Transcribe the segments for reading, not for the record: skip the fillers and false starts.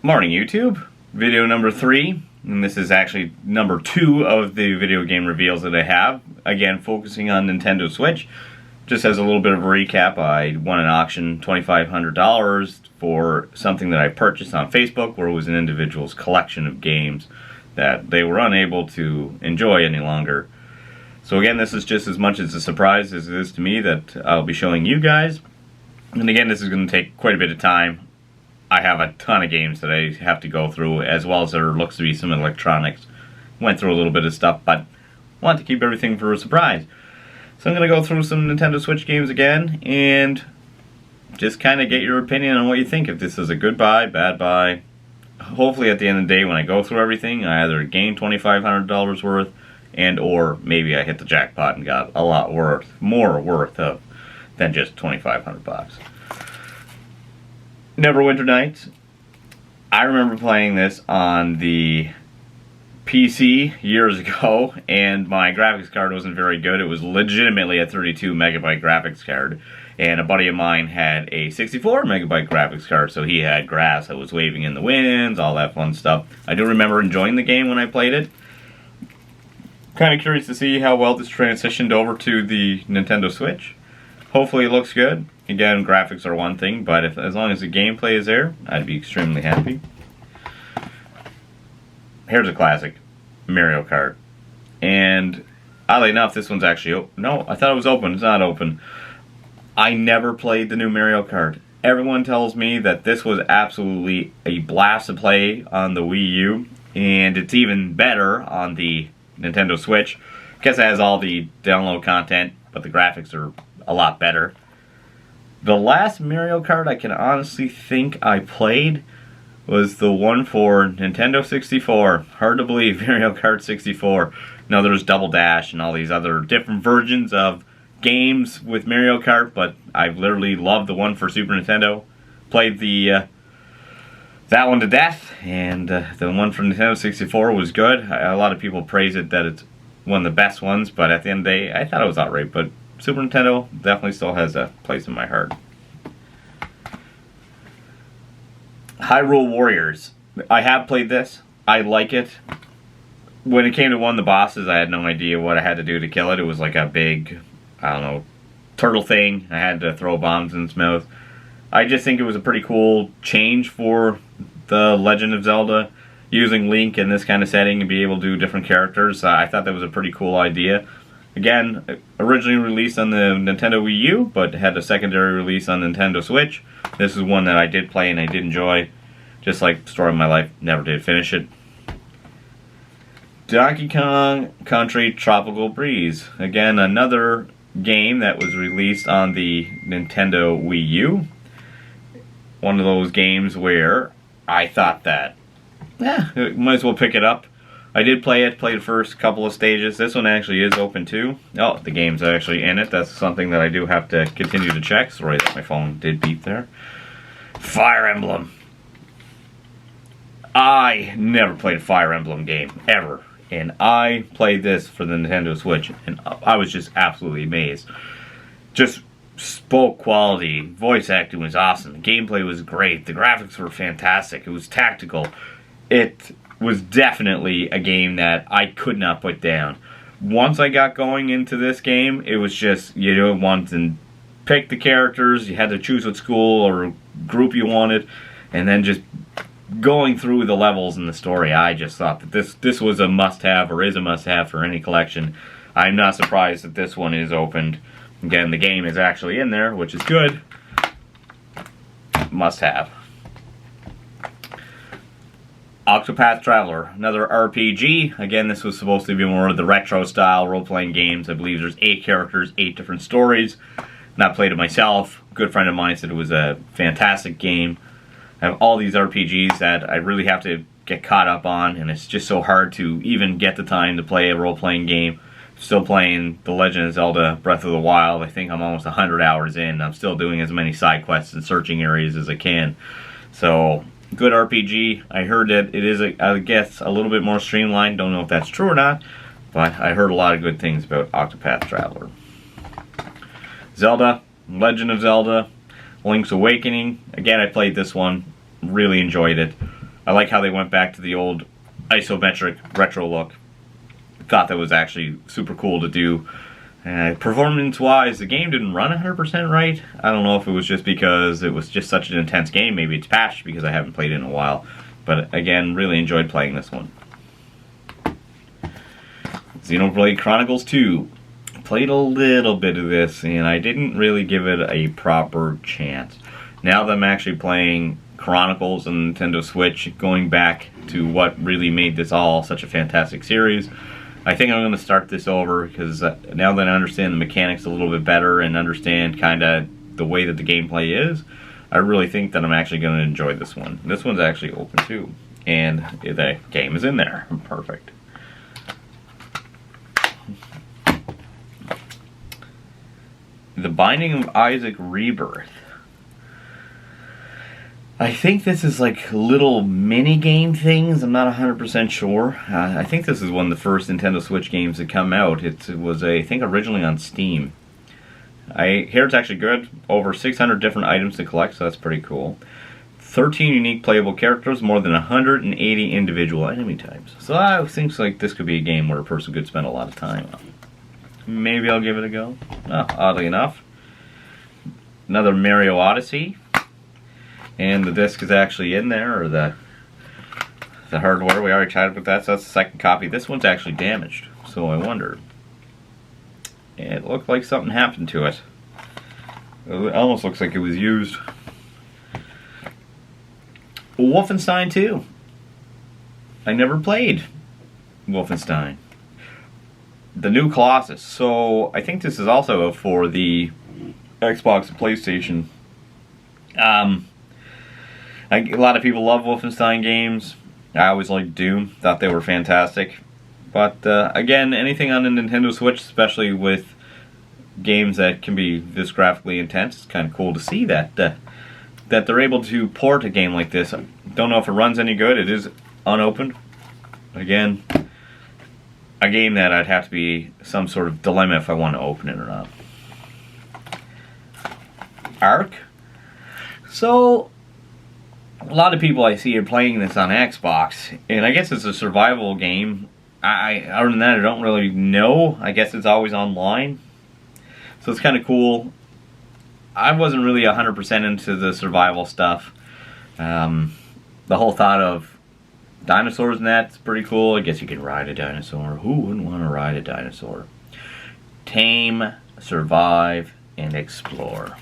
Morning YouTube, video number 3, and this is actually number 2 of the video game reveals that I have. Again, focusing on Nintendo Switch. Just as a little bit of a recap, I won an auction $2,500 for something that I purchased on Facebook, where it was an individual's collection of games that they were unable to enjoy any longer. So again, this is just as much as a surprise as it is to me that I'll be showing you guys. And again, this is going to take quite a bit of time. I have a ton of games that I have to go through, as well as there looks to be some electronics. Went through a little bit of stuff, but want to keep everything for a surprise. So I'm going to go through some Nintendo Switch games again, and just kind of get your opinion on what you think. If this is a good buy, bad buy. Hopefully at the end of the day, when I go through everything, I either gain $2,500 worth, and or maybe I hit the jackpot and got a lot more worth of than just $2,500. Neverwinter Nights. I remember playing this on the PC years ago, and my graphics card wasn't very good. It was legitimately a 32 megabyte graphics card, and a buddy of mine had a 64 megabyte graphics card, so he had grass that was waving in the winds, all that fun stuff. I do remember enjoying the game when I played it. Kind of curious to see how well this transitioned over to the Nintendo Switch. Hopefully it looks good. Again, graphics are one thing, but as long as the gameplay is there, I'd be extremely happy. Here's a classic, Mario Kart. And oddly enough, this one's actually no, I thought it was open. It's not open. I never played the new Mario Kart. Everyone tells me that this was absolutely a blast to play on the Wii U, and it's even better on the Nintendo Switch. I guess it has all the download content, but the graphics are a lot better. The last Mario Kart I can honestly think I played was the one for Nintendo 64. Hard to believe, Mario Kart 64. Now there's Double Dash and all these other different versions of games with Mario Kart, but I've literally loved the one for Super Nintendo. Played the that one to death, and the one for Nintendo 64 was good. A lot of people praise it that it's one of the best ones, but at the end of the day, I thought it was alright, but Super Nintendo definitely still has a place in my heart. Hyrule Warriors. I have played this. I like it. When it came to one of the bosses, I had no idea what I had to do to kill it. It was like a big, I don't know, turtle thing. I had to throw bombs in its mouth. I just think it was a pretty cool change for the Legend of Zelda. Using Link in this kind of setting and be able to do different characters. I thought that was a pretty cool idea. Again, originally released on the Nintendo Wii U, but had a secondary release on Nintendo Switch. This is one that I did play and I did enjoy. Just like Story of My Life, never did finish it. Donkey Kong Country Tropical Breeze. Again, another game that was released on the Nintendo Wii U. One of those games where I thought that, might as well pick it up. I did play it, played the first couple of stages. This one actually is open too. Oh, the game's actually in it. That's something that I do have to continue to check. Sorry that my phone did beep there. Fire Emblem. I never played a Fire Emblem game, ever. And I played this for the Nintendo Switch, and I was just absolutely amazed. Just spoke quality. Voice acting was awesome. The gameplay was great. The graphics were fantastic. It was tactical. It was definitely a game that I could not put down. Once I got going into this game, it was just, you know, want to pick the characters, you had to choose what school or group you wanted, and then just going through the levels in the story. I just thought that this was a must-have, or is a must-have for any collection. I'm not surprised that this one is opened. Again, the game is actually in there, which is good. Must-have. Octopath Traveler, another RPG. Again, this was supposed to be more of the retro style role-playing games. I believe there's 8 characters, 8 different stories. Not played it myself. A good friend of mine said it was a fantastic game. I have all these RPGs that I really have to get caught up on, and it's just so hard to even get the time to play a role-playing game. Still playing The Legend of Zelda Breath of the Wild. I think I'm almost 100 hours in. I'm still doing as many side quests and searching areas as I can. So, good RPG. I heard that it is, I guess, a little bit more streamlined. Don't know if that's true or not, but I heard a lot of good things about Octopath Traveler. Zelda, Legend of Zelda, Link's Awakening. Again, I played this one. Really enjoyed it. I like how they went back to the old isometric retro look. Thought that was actually super cool to do. Performance-wise, the game didn't run 100% right. I don't know if it was just because it was just such an intense game. Maybe it's patched because I haven't played it in a while. But again, really enjoyed playing this one. Xenoblade Chronicles 2. Played a little bit of this, and I didn't really give it a proper chance. Now that I'm actually playing Chronicles on Nintendo Switch, going back to what really made this all such a fantastic series, I think I'm going to start this over, because now that I understand the mechanics a little bit better and understand kind of the way that the gameplay is, I really think that I'm actually going to enjoy this one. This one's actually open too, and the game is in there. Perfect. The Binding of Isaac Rebirth. I think this is like little mini game things. I'm not 100% sure. I think this is one of the first Nintendo Switch games that come out. It was, I think, originally on Steam. I hear it's actually good. Over 600 different items to collect, so that's pretty cool. 13 unique playable characters, more than 180 individual enemy types. So I think like this could be a game where a person could spend a lot of time on. Maybe I'll give it a go. Oh, oddly enough. Another Mario Odyssey. And the disc is actually in there, or the hardware. We already chatted about that, so that's the second copy. This one's actually damaged, so I wonder. It looked like something happened to it. It almost looks like it was used. Wolfenstein 2. I never played Wolfenstein. The New Colossus. So I think this is also for the Xbox and PlayStation. A lot of people love Wolfenstein games. I always liked Doom. Thought they were fantastic. But again, anything on the Nintendo Switch, especially with games that can be this graphically intense, it's kind of cool to see that that they're able to port a game like this. Don't know if it runs any good. It is unopened. Again, a game that I'd have to be some sort of dilemma if I want to open it or not. Ark. So, a lot of people I see are playing this on Xbox, and I guess it's a survival game. Other than that, I don't really know. I guess it's always online. So it's kind of cool. I wasn't really 100% into the survival stuff. The whole thought of dinosaurs and that's pretty cool. I guess you can ride a dinosaur. Who wouldn't want to ride a dinosaur? Tame, survive, and explore.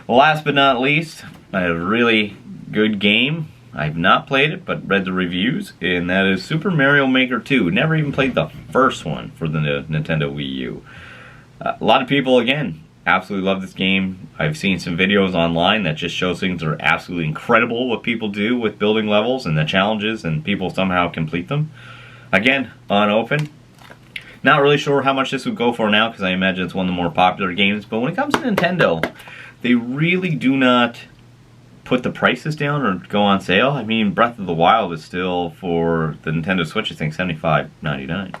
Last but not least, a really good game. I've not played it, but read the reviews, and that is Super Mario Maker 2. Never even played the first one for the Nintendo Wii U. A lot of people, again, absolutely love this game. I've seen some videos online that just show things that are absolutely incredible what people do with building levels and the challenges, and people somehow complete them. Again, unopened. Not really sure how much this would go for now, because I imagine it's one of the more popular games, but when it comes to Nintendo, they really do not put the prices down or go on sale. I mean, Breath of the Wild is still, for the Nintendo Switch, I think $75.99.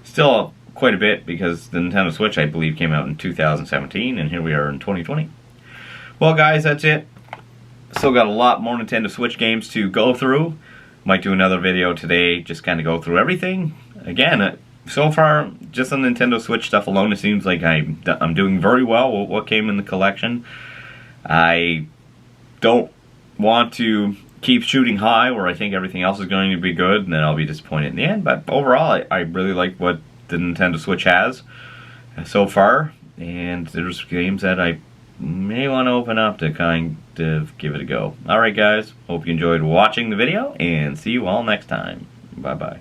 Still quite a bit, because the Nintendo Switch, I believe, came out in 2017, and here we are in 2020. Well, guys, that's it. Still got a lot more Nintendo Switch games to go through. Might do another video today, just kind of go through everything. Again, so far, just on Nintendo Switch stuff alone, it seems like I'm doing very well with what came in the collection. I don't want to keep shooting high where I think everything else is going to be good, and then I'll be disappointed in the end. But overall, I really like what the Nintendo Switch has so far, and there's games that I may want to open up to kind of give it a go. Alright guys, hope you enjoyed watching the video, and see you all next time. Bye bye.